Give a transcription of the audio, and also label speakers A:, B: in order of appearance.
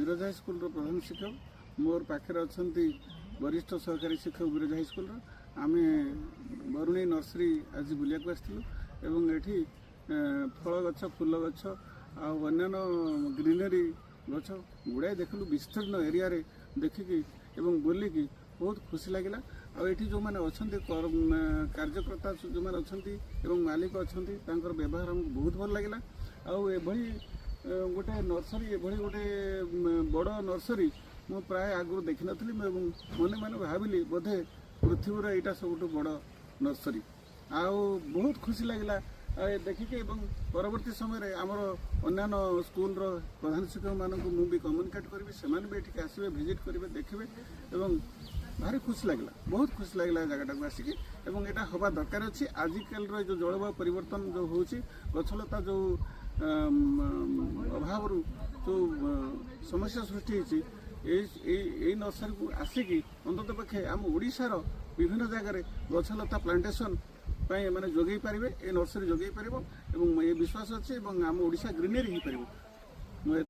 A: Biraja high school प्रधान शिक्षक मोर पाखे अच्छा वरिष्ठ सहकारी शिक्षक बिरजा हाईस्कल आम बरुणी नर्सरी आज बुलिया आसलु एवं ये फल गछ फूल गछ आन्य ग्रीनरी गछ गुड़ाए देखलु विस्तीर्ण एरिया रे देखिकी एवं बोलिकी बहुत खुशी लगिला। आठी जो मैंने अच्छा कार्यकर्ता जो मैंने अच्छा मालिक अच्छा व्यवहार हमको बहुत भल लगिला। आभली गोटे नर्सरी एभली गोटे बड़ नर्सरी मु प्राय आगु देखी नी मने मने भाविली बोधे पृथ्वीर यहाँ सब बड़ नर्सरी बहुत खुशी लगिला देखिके। परवर्ती समय आमर अन्य स्कूल प्रधान शिक्षक मानक मुझे कम्युनिकेट करी से भी आसबे भिजिट करेंगे देखिए भारी खुशी लगिला बहुत खुशी लगिला जगटा को आसिक यहाँ हवा दरकार अच्छी। आजिकल जो जलवायु परिवर्तन जो हो गछलता जो अभाव जो समस्या सृष्टि होती नर्सरी को आसिकी अंतत पक्षे आम ओडिशार विभिन्न जगह गछलता प्लांटेशन माने जोगई पारे ये नर्सरी जोगई पार ये विश्वास अच्छे आम ओडिशा ग्रीनरी हो पार।